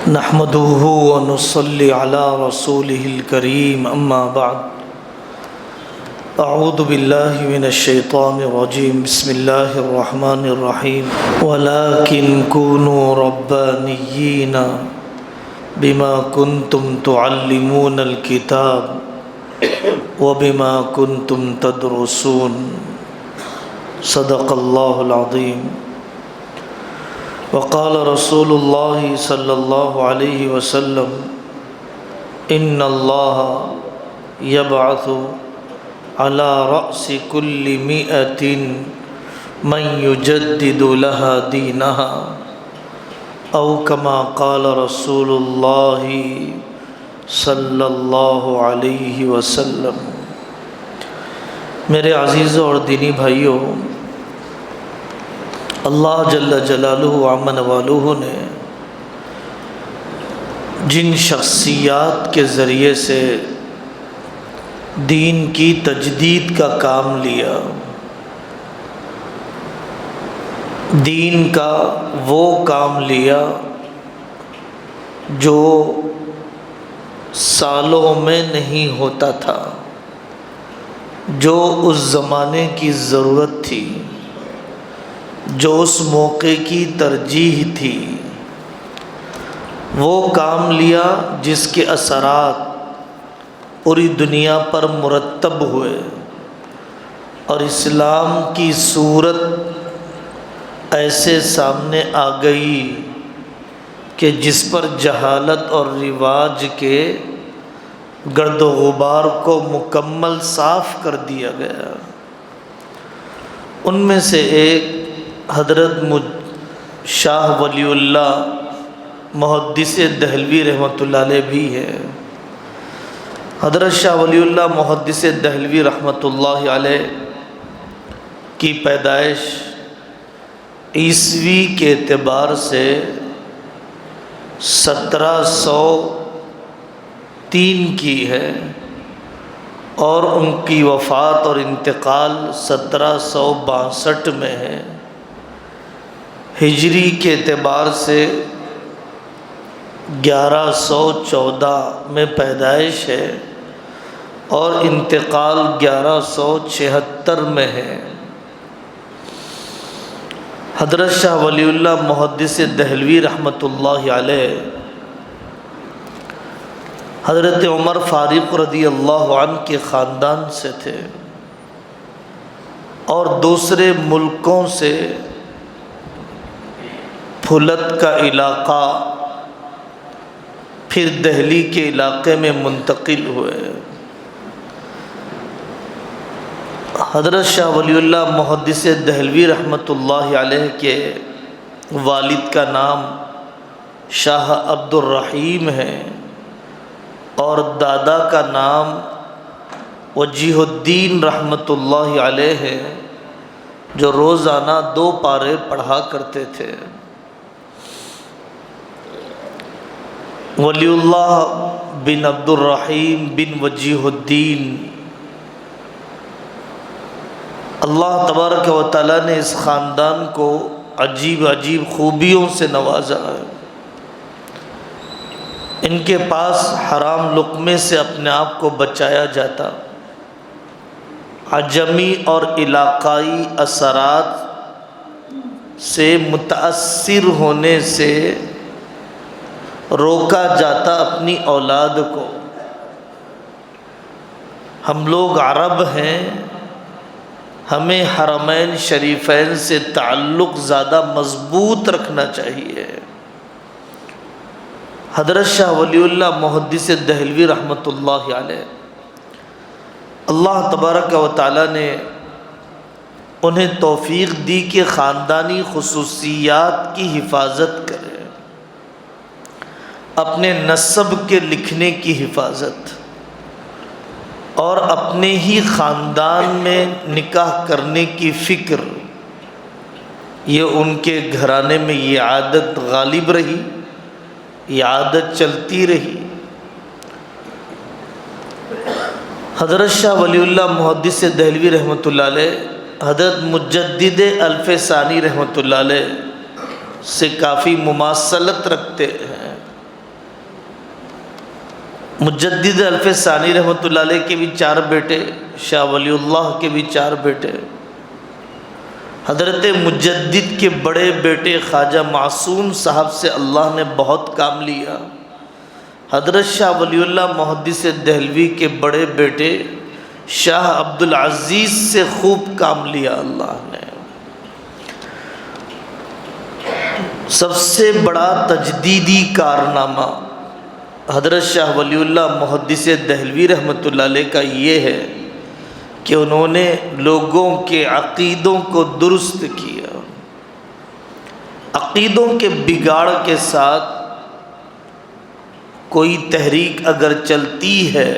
نحمده ونصلي على رسوله الكريم أما بعد أعوذ بالله من الشيطان الرجيم بسم الله الرحمن الرحيم ولكن كونوا ربانيين بما كنتم تعلمون الكتاب وبما كنتم تدرسون صدق الله العظيم وقال رسول الله صلى الله عليه وسلم إن الله يبعث على رأس كل 100 من يجدد لها دينها أو كما قال رسول الله صلى الله عليه وسلم۔ میرے عزیزوں اور دینی بھائیوں، اللہ جل جلالہ عمن والہ نے جن شخصیات کے ذریعے سے دین کی تجدید کا کام لیا، دین کا وہ کام لیا جو سالوں میں نہیں ہوتا تھا، جو اس زمانے کی ضرورت تھی، جو اس موقع کی ترجیح تھی، وہ کام لیا جس کے اثرات پوری دنیا پر مرتب ہوئے اور اسلام کی صورت ایسے سامنے آ گئی کہ جس پر جہالت اور رواج کے گرد و غبار کو مکمل صاف کر دیا گیا۔ ان میں سے ایک حضرت شاہ ولی اللہ محدث دہلوی رحمۃ اللہ علیہ بھی ہے۔ حضرت شاہ ولی اللہ محدث دہلوی رحمۃ اللہ علیہ کی پیدائش عیسوی کے اعتبار سے 1703 کی ہے اور ان کی وفات اور انتقال 1762 میں ہے۔ ہجری کے اعتبار سے 1114 میں پیدائش ہے اور انتقال 1176 میں ہے۔ حضرت شاہ ولی اللہ محدث دہلوی رحمۃ اللہ علیہ حضرت عمر فاروق رضی اللہ عنہ کے خاندان سے تھے اور دوسرے ملکوں سے پھلت کا علاقہ پھر دہلی کے علاقے میں منتقل ہوئے۔ حضرت شاہ ولی اللہ محدث دہلوی رحمۃ اللہ علیہ کے والد کا نام شاہ عبد الرحیم ہے اور دادا کا نام وجیہ الدین رحمۃ اللہ علیہ ہے، جو روزانہ 2 پارے پڑھا کرتے تھے۔ ولی اللہ بن عبد الرحیم بن وجیہ الدین، اللہ تبارک و تعالیٰ نے اس خاندان کو عجیب عجیب خوبیوں سے نوازا ہے۔ ان کے پاس حرام لقمے سے اپنے آپ کو بچایا جاتا، عجمی اور علاقائی اثرات سے متاثر ہونے سے روکا جاتا اپنی اولاد کو۔ ہم لوگ عرب ہیں، ہمیں حرمین شریفین سے تعلق زیادہ مضبوط رکھنا چاہیے۔ حضرت شاہ ولی اللہ محدث دہلوی رحمۃ اللہ علیہ، اللہ تبارک و تعالیٰ نے انہیں توفیق دی کہ خاندانی خصوصیات کی حفاظت کرے، اپنے نسب کے لکھنے کی حفاظت اور اپنے ہی خاندان میں نکاح کرنے کی فکر۔ یہ ان کے گھرانے میں یہ عادت غالب رہی، یہ عادت چلتی رہی۔ حضرت شاہ ولی اللہ محدث دہلوی رحمۃ اللہ علیہ حضرت مجدد الف ثانی رحمۃ اللہ علیہ سے کافی مماثلت رکھتے ہیں۔ مجدد الف ثانی رحمۃ اللہ علیہ کے بھی 4 بیٹے، شاہ ولی اللہ کے بھی 4 بیٹے، حضرت مجدد کے بڑے بیٹے خواجہ معصوم صاحب سے اللہ نے بہت کام لیا، حضرت شاہ ولی اللہ محدث دہلوی کے بڑے بیٹے شاہ عبدالعزیز سے خوب کام لیا اللہ نے۔ سب سے بڑا تجدیدی کارنامہ حضرت شاہ ولی اللہ محدث دہلوی رحمۃ اللہ علیہ کا یہ ہے کہ انہوں نے لوگوں کے عقیدوں کو درست کیا۔ عقیدوں کے بگاڑ کے ساتھ کوئی تحریک اگر چلتی ہے،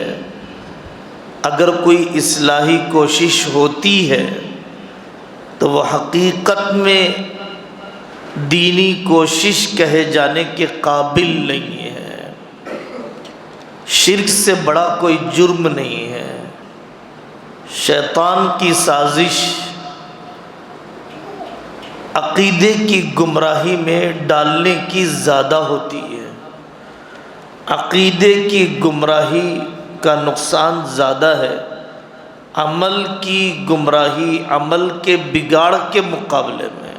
اگر کوئی اصلاحی کوشش ہوتی ہے تو وہ حقیقت میں دینی کوشش کہے جانے کے قابل نہیں ہے۔ شرک سے بڑا کوئی جرم نہیں ہے۔ شیطان کی سازش عقیدے کی گمراہی میں ڈالنے کی زیادہ ہوتی ہے، عقیدے کی گمراہی کا نقصان زیادہ ہے، عمل کی گمراہی عمل کے بگاڑ کے مقابلے میں۔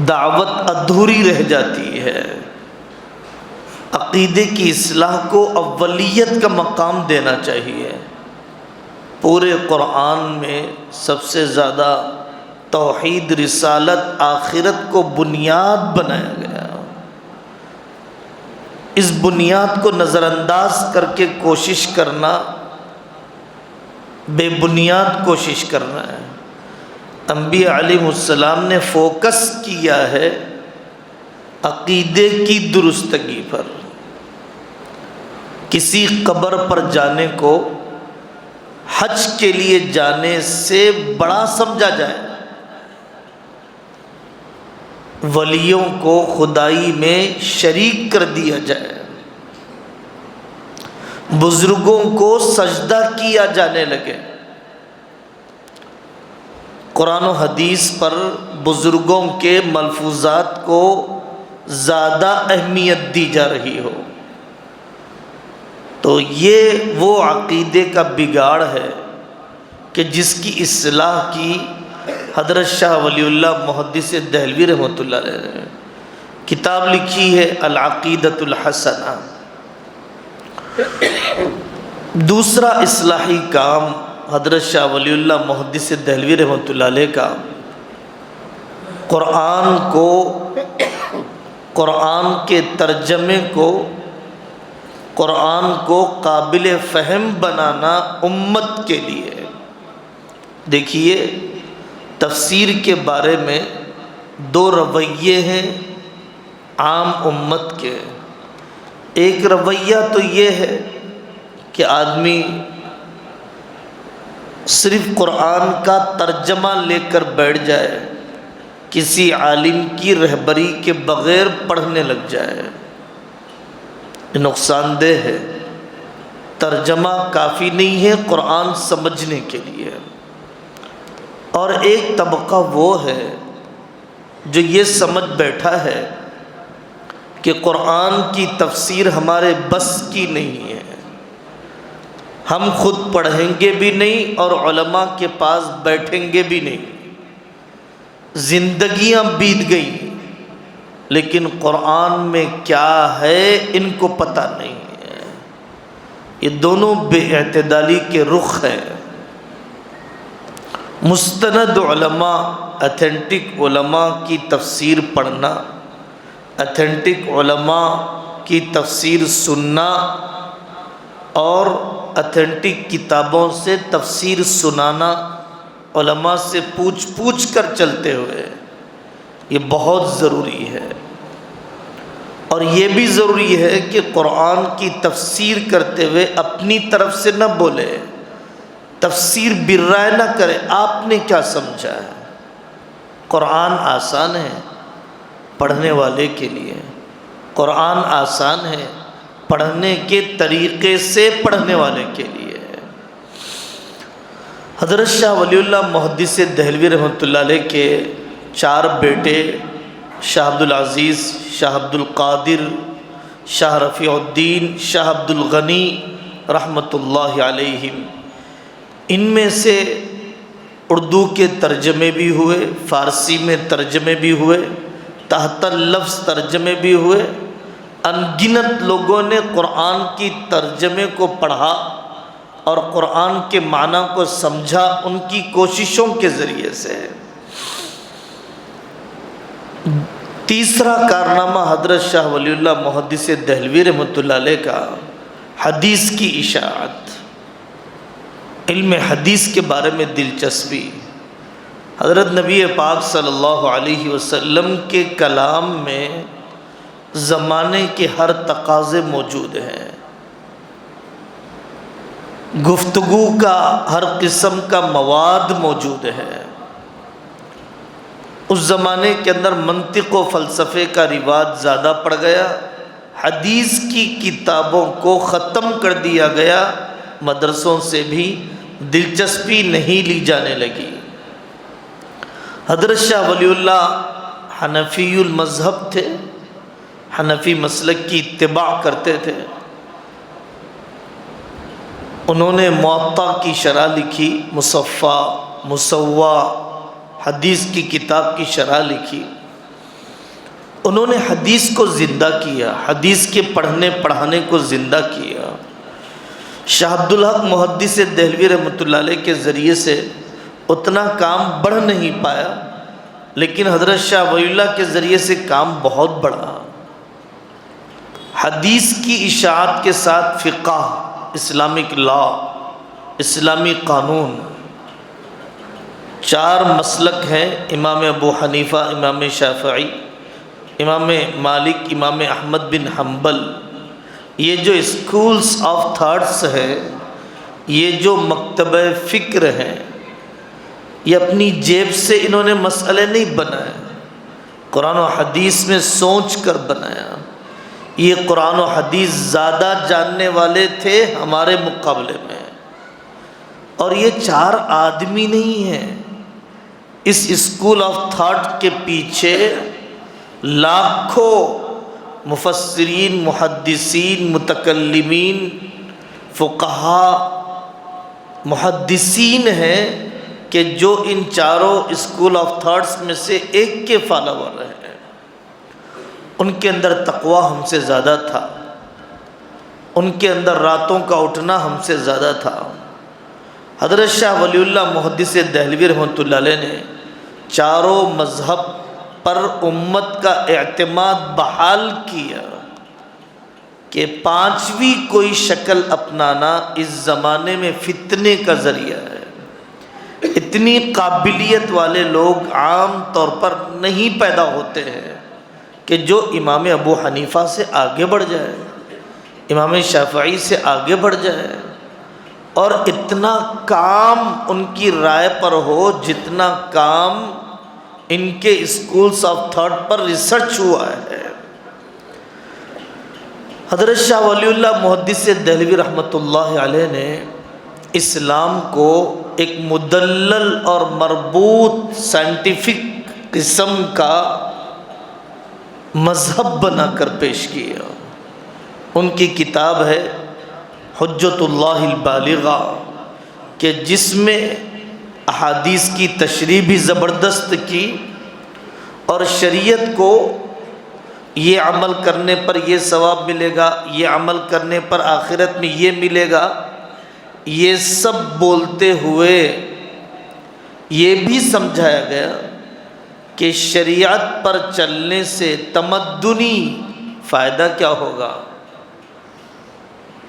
دعوت ادھوری رہ جاتی ہے۔ عقیدے کی اصلاح کو اولیت کا مقام دینا چاہیے۔ پورے قرآن میں سب سے زیادہ توحید، رسالت، آخرت کو بنیاد بنایا گیا۔ اس بنیاد کو نظر انداز کر کے کوشش کرنا بے بنیاد کوشش کرنا ہے۔ انبیاء علیہ السلام نے فوکس کیا ہے عقیدے کی درستگی پر۔ کسی قبر پر جانے کو حج کے لیے جانے سے بڑا سمجھا جائے، ولیوں کو خدائی میں شریک کر دیا جائے، بزرگوں کو سجدہ کیا جانے لگے، قرآن و حدیث پر بزرگوں کے ملفوظات کو زیادہ اہمیت دی جا رہی ہو، تو یہ وہ عقیدے کا بگاڑ ہے کہ جس کی اصلاح کی حضرت شاہ ولی اللہ محدث دہلوی رحمۃ اللہ علیہ نے کتاب لکھی ہے العقیدۃ الحسنہ۔ دوسرا اصلاحی کام حضرت شاہ ولی اللہ محدث دہلوی رحمۃ اللہ علیہ کا قرآن کے ترجمے کو، قرآن کو قابل فہم بنانا امت کے لیے۔ دیکھیے تفسیر کے بارے میں 2 رویے ہیں عام امت کے۔ ایک رویہ تو یہ ہے کہ آدمی صرف قرآن کا ترجمہ لے کر بیٹھ جائے، کسی عالم کی رہبری کے بغیر پڑھنے لگ جائے، یہ نقصان دہ ہے۔ ترجمہ کافی نہیں ہے قرآن سمجھنے کے لیے۔ اور ایک طبقہ وہ ہے جو یہ سمجھ بیٹھا ہے کہ قرآن کی تفسیر ہمارے بس کی نہیں ہے، ہم خود پڑھیں گے بھی نہیں اور علماء کے پاس بیٹھیں گے بھی نہیں۔ زندگیاں بیت گئیں لیکن قرآن میں کیا ہے ان کو پتہ نہیں ہے۔ یہ دونوں بے اعتدالی کے رخ ہیں۔ مستند علماء، اتھینٹک علماء کی تفسیر پڑھنا، اتھینٹک علماء کی تفسیر سننا اور اتھینٹک کتابوں سے تفسیر سنانا، علماء سے پوچھ کر چلتے ہوئے، یہ بہت ضروری ہے۔ اور یہ بھی ضروری ہے کہ قرآن کی تفسیر کرتے ہوئے اپنی طرف سے نہ بولے، تفسیر برائے نہ کرے، آپ نے کیا سمجھا ہے۔ قرآن آسان ہے پڑھنے والے کے لیے، قرآن آسان ہے پڑھنے کے طریقے سے پڑھنے والے کے لیے۔ حضرت شاہ ولی اللہ محدث دہلوی رحمۃ اللہ علیہ کے 4 بیٹے شاہ عبدالعزیز، شاہ عبدالقادر شاہ رفیع الدین، شاہ عبد الغنی رحمۃ اللہ علیہم، ان میں سے اردو کے ترجمے بھی ہوئے، فارسی میں ترجمے بھی ہوئے، تحت اللفظ ترجمے بھی ہوئے، ان گنت لوگوں نے قرآن کی ترجمے کو پڑھا اور قرآن کے معنی کو سمجھا ان کی کوششوں کے ذریعے سے۔ تیسرا کارنامہ حضرت شاہ ولی اللہ محدث دہلوی رحمۃ اللہ علیہ کا حدیث کی اشاعت، علم حدیث کے بارے میں دلچسپی۔ حضرت نبی پاک صلی اللہ علیہ وسلم کے کلام میں زمانے کے ہر تقاضے موجود ہیں، گفتگو کا ہر قسم کا مواد موجود ہے۔ اس زمانے کے اندر منطق و فلسفے کا رواج زیادہ پڑ گیا، حدیث کی کتابوں کو ختم کر دیا گیا، مدرسوں سے بھی دلچسپی نہیں لی جانے لگی۔ حضرت شاہ ولی اللہ حنفی المذہب تھے، حنفی مسلک کی اتباع کرتے تھے۔ انہوں نے موطا کی شرح لکھی، مصفا، مسوا، حدیث کی کتاب کی شرح لکھی۔ انہوں نے حدیث کو زندہ کیا، حدیث کے پڑھنے پڑھانے کو زندہ کیا۔ شاہ عبدالحق محدث دہلوی رحمۃ اللہ علیہ کے ذریعے سے اتنا کام بڑھ نہیں پایا، لیکن حضرت شاہ ولی اللہ کے ذریعے سے کام بہت بڑھا۔ حدیث کی اشاعت کے ساتھ فقہ، اسلامک لا، اسلامی قانون، چار مسلک ہیں، امام ابو حنیفہ، امام شافعی، امام مالک، امام احمد بن حنبل۔ یہ جو اسکولز آف تھاٹس ہے، یہ جو مکتبہ فکر ہیں، یہ اپنی جیب سے انہوں نے مسئلے نہیں بنائے، قرآن و حدیث میں سوچ کر بنایا۔ یہ قرآن و حدیث زیادہ جاننے والے تھے ہمارے مقابلے میں، اور یہ چار آدمی نہیں ہیں۔ اس اسکول آف تھاٹ کے پیچھے لاکھوں مفسرین، محدثین، متکلمین، فقہا، محدثین ہیں کہ جو ان چاروں اسکول آف تھاٹس میں سے ایک کے فالوور ہیں۔ ان کے اندر تقویٰ ہم سے زیادہ تھا، ان کے اندر راتوں کا اٹھنا ہم سے زیادہ تھا۔ حضرت شاہ ولی اللہ محدث دہلوی رحمۃ اللہ علیہ نے چاروں مذہب پر امت کا اعتماد بحال کیا کہ پانچویں کوئی شکل اپنانا اس زمانے میں فتنے کا ذریعہ ہے۔ اتنی قابلیت والے لوگ عام طور پر نہیں پیدا ہوتے ہیں کہ جو امام ابو حنیفہ سے آگے بڑھ جائے، امام شافعی سے آگے بڑھ جائے، اور اتنا کام ان کی رائے پر ہو جتنا کام ان کے schools of thought per research ہوا ہے۔ حضرت شاہ ولی اللہ محدث دہلوی رحمۃ اللہ علیہ نے اسلام کو ایک مدلل اور مربوط سائنٹیفک قسم کا مذہب بنا کر پیش کیا۔ ان کی کتاب ہے حجت اللہ البالغہ، کہ جس میں احادیث کی تشریح بھی زبردست کی، اور شریعت کو یہ عمل کرنے پر یہ ثواب ملے گا، یہ عمل کرنے پر آخرت میں یہ ملے گا، یہ سب بولتے ہوئے یہ بھی سمجھایا گیا کہ شریعت پر چلنے سے تمدنی فائدہ کیا ہوگا،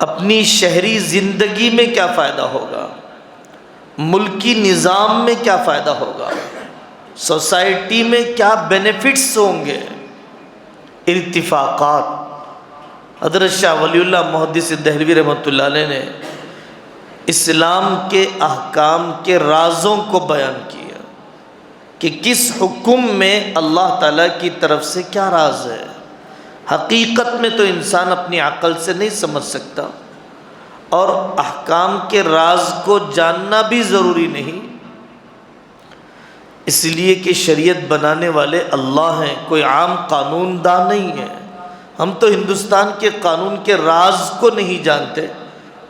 اپنی شہری زندگی میں کیا فائدہ ہوگا، ملکی نظام میں کیا فائدہ ہوگا، سوسائٹی میں کیا بینیفٹس ہوں گے، ارتفاقات۔ حضرت شاہ ولی اللہ محدث دہلوی رحمۃ اللہ علیہ نے اسلام کے احکام کے رازوں کو بیان کیا کہ کس حکم میں اللہ تعالیٰ کی طرف سے کیا راز ہے۔ حقیقت میں تو انسان اپنی عقل سے نہیں سمجھ سکتا، اور احکام کے راز کو جاننا بھی ضروری نہیں، اس لیے کہ شریعت بنانے والے اللہ ہیں، کوئی عام قانون داں نہیں ہے۔ ہم تو ہندوستان کے قانون کے راز کو نہیں جانتے،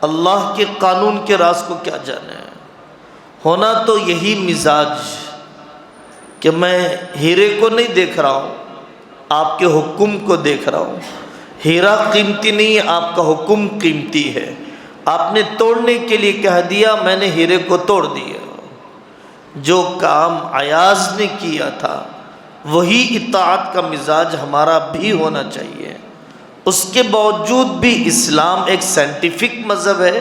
اللہ کے قانون کے راز کو کیا جانے ہیں۔ ہونا تو یہی مزاج کہ میں ہیرے کو نہیں دیکھ رہا ہوں، آپ کے حکم کو دیکھ رہا ہوں۔ ہیرا قیمتی نہیں ہے، آپ کا حکم قیمتی ہے۔ آپ نے توڑنے کے لیے کہہ دیا، میں نے ہیرے کو توڑ دیا۔ جو کام ایاز نے کیا تھا وہی اطاعت کا مزاج ہمارا بھی ہونا چاہیے۔ اس کے باوجود بھی اسلام ایک سائنٹیفک مذہب ہے،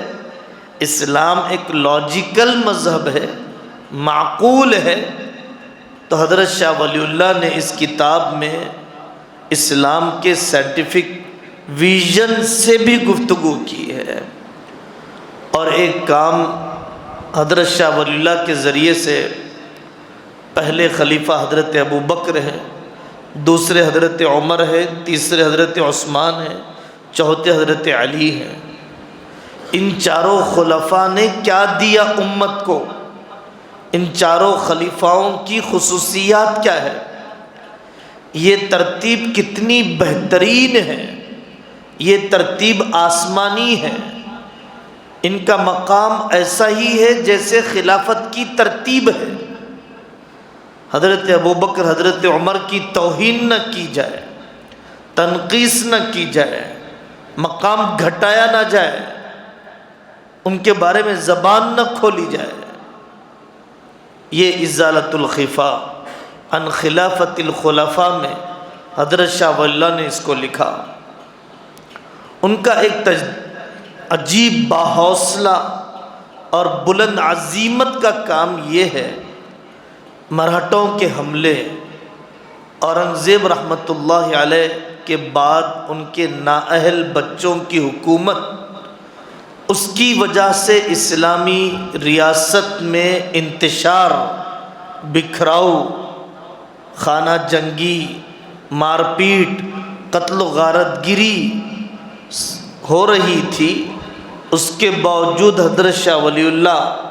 اسلام ایک لاجیکل مذہب ہے، معقول ہے۔ تو حضرت شاہ ولی اللہ نے اس کتاب میں اسلام کے سائنٹیفک ویژن سے بھی گفتگو کی ہے۔ اور ایک کام حضرت شاہ ولی اللہ کے ذریعے سے، پہلے خلیفہ حضرت ابو بکر ہیں، دوسرے حضرت عمر ہے، تیسرے حضرت عثمان ہے، چوتھے حضرت علی ہیں۔ ان چاروں خلفاء نے کیا دیا امت کو؟ ان چاروں خلیفاؤں کی خصوصیات کیا ہے؟ یہ ترتیب کتنی بہترین ہے، یہ ترتیب آسمانی ہے۔ ان کا مقام ایسا ہی ہے جیسے خلافت کی ترتیب ہے۔ حضرت ابوبکر حضرت عمر کی توہین نہ کی جائے، تنقیص نہ کی جائے، مقام گھٹایا نہ جائے، ان کے بارے میں زبان نہ کھولی جائے۔ یہ ازالۃ الخفا عن خلافت الخلفاء میں حضرت شاہ ولی اللہ نے اس کو لکھا۔ ان کا ایک عجیب باحوصلہ اور بلند عزیمت کا کام یہ ہے، مرہٹوں کے حملے، اورنگزیب رحمۃ اللہ علیہ کے بعد ان کے نااہل بچوں کی حکومت، اس کی وجہ سے اسلامی ریاست میں انتشار، بکھراؤ، خانہ جنگی، مار پیٹ، قتل و غارت گری ہو رہی تھی۔ اس کے باوجود حضرت شاہ ولی اللہ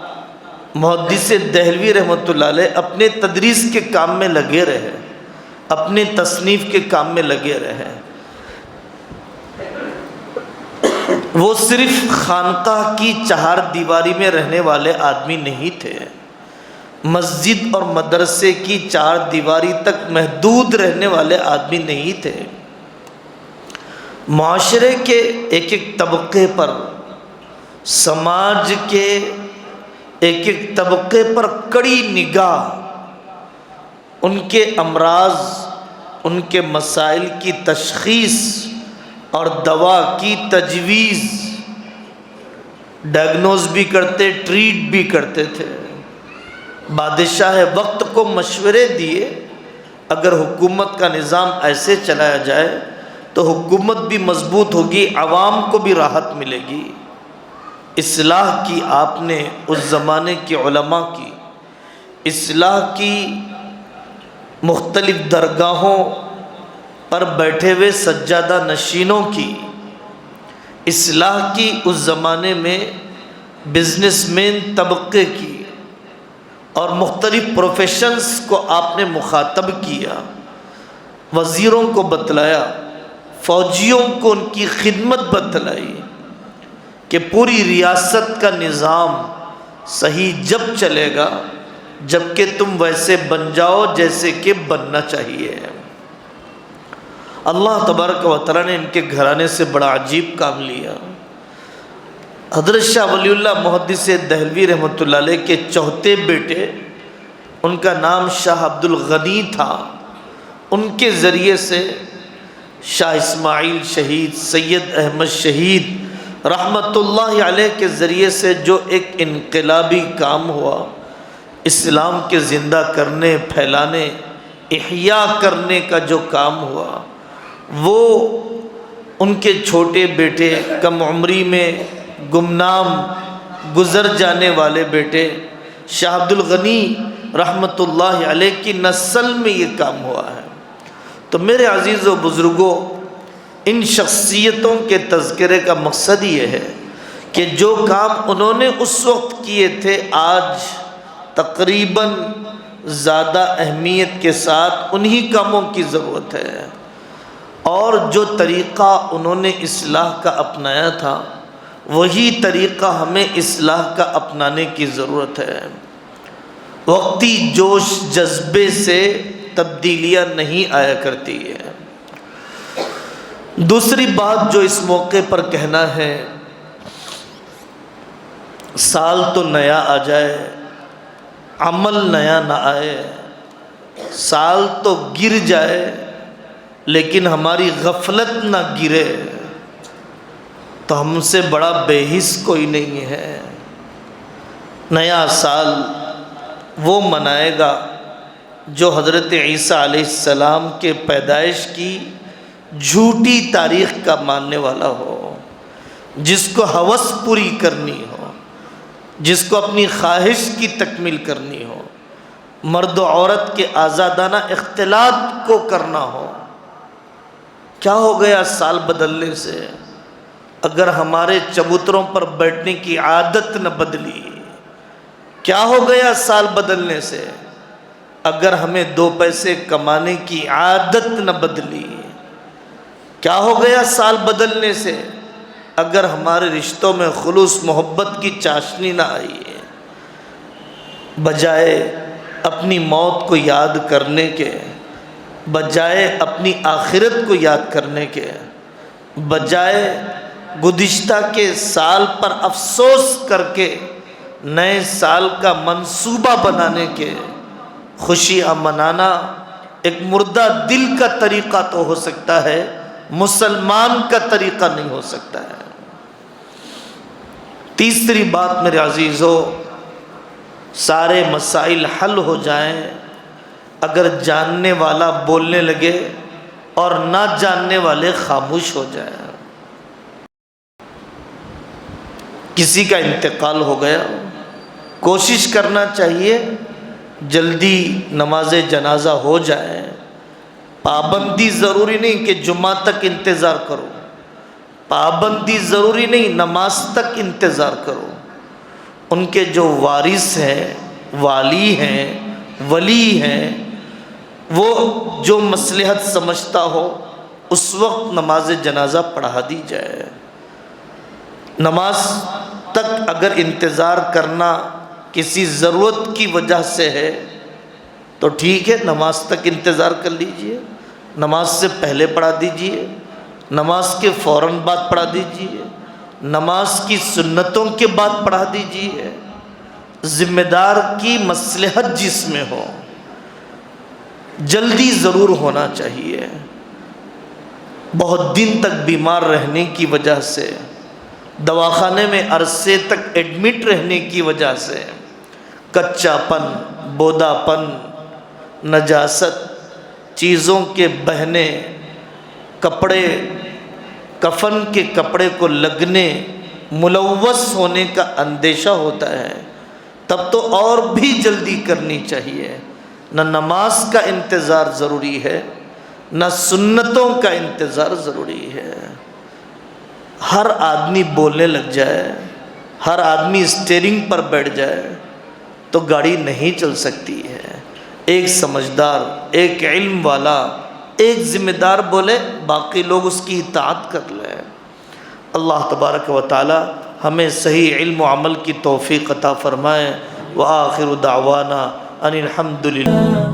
محدث دہلوی رحمۃ اللہ علیہ اپنے تدریس کے کام میں لگے رہے، اپنے تصنیف کے کام میں لگے رہے۔ وہ صرف خانقاہ کی چہار دیواری میں رہنے والے آدمی نہیں تھے، مسجد اور مدرسے کی چار دیواری تک محدود رہنے والے آدمی نہیں تھے۔ معاشرے کے ایک ایک طبقے پر، سماج کے ایک ایک طبقے پر کڑی نگاہ، ان کے امراض، ان کے مسائل کی تشخیص اور دوا کی تجویز، ڈائگنوز بھی کرتے، ٹریٹ بھی کرتے تھے۔ بادشاہ وقت کو مشورے دیے، اگر حکومت کا نظام ایسے چلایا جائے تو حکومت بھی مضبوط ہوگی، عوام کو بھی راحت ملے گی۔ اصلاح کی آپ نے اس زمانے کے علماء کی، اصلاح کی مختلف درگاہوں پر بیٹھے ہوئے سجادہ نشینوں کی، اصلاح کی اس زمانے میں بزنس مین طبقے کی، اور مختلف پروفیشنز کو آپ نے مخاطب کیا، وزیروں کو بتلایا، فوجیوں کو ان کی خدمت بتلائی کہ پوری ریاست کا نظام صحیح جب چلے گا جب کہ تم ویسے بن جاؤ جیسے کہ بننا چاہیے۔ اللہ تبارک و تعالیٰ نے ان کے گھرانے سے بڑا عجیب کام لیا۔ حضرت شاہ ولی اللہ محدث دہلوی رحمۃ اللہ علیہ کے چوتھے بیٹے، ان کا نام شاہ عبد الغنی تھا، ان کے ذریعے سے شاہ اسماعیل شہید، سید احمد شہید رحمۃ اللہ علیہ کے ذریعے سے جو ایک انقلابی کام ہوا، اسلام کے زندہ کرنے، پھیلانے، احیاء کرنے کا جو کام ہوا، وہ ان کے چھوٹے بیٹے، کم عمری میں گمنام گزر جانے والے بیٹے شاہ عبد الغنی رحمۃ اللہ علیہ کی نسل میں یہ کام ہوا ہے۔ تو میرے عزیز و بزرگوں، ان شخصیتوں کے تذکرے کا مقصد یہ ہے کہ جو کام انہوں نے اس وقت کیے تھے، آج تقریباً زیادہ اہمیت کے ساتھ انہی کاموں کی ضرورت ہے۔ اور جو طریقہ انہوں نے اصلاح کا اپنایا تھا وہی طریقہ ہمیں اصلاح کا اپنانے کی ضرورت ہے۔ وقتی جوش جذبے سے تبدیلیاں نہیں آیا کرتی ہے۔ دوسری بات جو اس موقع پر کہنا ہے، سال تو نیا آ جائے، عمل نیا نہ آئے، سال تو گر جائے لیکن ہماری غفلت نہ گرے تو ہم سے بڑا بے حس کوئی نہیں ہے۔ نیا سال وہ منائے گا جو حضرت عیسیٰ علیہ السلام کے پیدائش کی جھوٹی تاریخ کا ماننے والا ہو، جس کو ہوس پوری کرنی ہو، جس کو اپنی خواہش کی تکمیل کرنی ہو، مرد و عورت کے آزادانہ اختلاط کو کرنا ہو۔ کیا ہو گیا سال بدلنے سے؟ اگر ہمارے چبوتروں پر بیٹھنے کی عادت نہ بدلی؟ کیا ہو گیا سال بدلنے سے؟ اگر ہمیں 2 پیسے کمانے کی عادت نہ بدلی؟ کیا ہو گیا سال بدلنے سے؟ اگر ہمارے رشتوں میں خلوص محبت کی چاشنی نہ آئی؟ بجائے اپنی موت کو یاد کرنے کے، بجائے اپنی آخرت کو یاد کرنے کے، بجائے گزشتہ کے سال پر افسوس کر کے نئے سال کا منصوبہ بنانے کے، خوشیاں منانا ایک مردہ دل کا طریقہ تو ہو سکتا ہے، مسلمان کا طریقہ نہیں ہو سکتا ہے۔ تیسری بات میرے عزیزو، سارے مسائل حل ہو جائیں اگر جاننے والا بولنے لگے اور نہ جاننے والے خاموش ہو جائیں۔ کسی کا انتقال ہو گیا، کوشش کرنا چاہیے جلدی نماز جنازہ ہو جائے۔ پابندی ضروری نہیں کہ جمعہ تک انتظار کرو، پابندی ضروری نہیں نماز تک انتظار کرو۔ ان کے جو وارث ہیں، والی ہیں، ولی ہیں، وہ جو مصلحت سمجھتا ہو اس وقت نماز جنازہ پڑھا دی جائے۔ نماز تک اگر انتظار کرنا کسی ضرورت کی وجہ سے ہے تو ٹھیک ہے، نماز تک انتظار کر لیجئے، نماز سے پہلے پڑھا دیجئے، نماز کے فوراً بعد پڑھا دیجئے، نماز کی سنتوں کے بعد پڑھا دیجئے۔ ذمہ دار کی مصلحت جس میں ہو، جلدی ضرور ہونا چاہیے۔ بہت دن تک بیمار رہنے کی وجہ سے، دواخانے میں عرصے تک ایڈمٹ رہنے کی وجہ سے، کچا پن، بودا پن، نجاست، چیزوں کے بہنے، کپڑے، کفن کے کپڑے کو لگنے، ملوث ہونے کا اندیشہ ہوتا ہے، تب تو اور بھی جلدی کرنی چاہیے۔ نہ نماز کا انتظار ضروری ہے، نہ سنتوں کا انتظار ضروری ہے۔ ہر آدمی بولنے لگ جائے، ہر آدمی اسٹیئرنگ پر بیٹھ جائے تو گاڑی نہیں چل سکتی ہے۔ ایک سمجھدار، ایک علم والا، ایک ذمہ دار بولے، باقی لوگ اس کی اطاعت کر لیں۔ اللہ تبارک و تعالی ہمیں صحیح علم و عمل کی توفیق عطا فرمائے۔ وآخر دعوانا ان الحمد للہ۔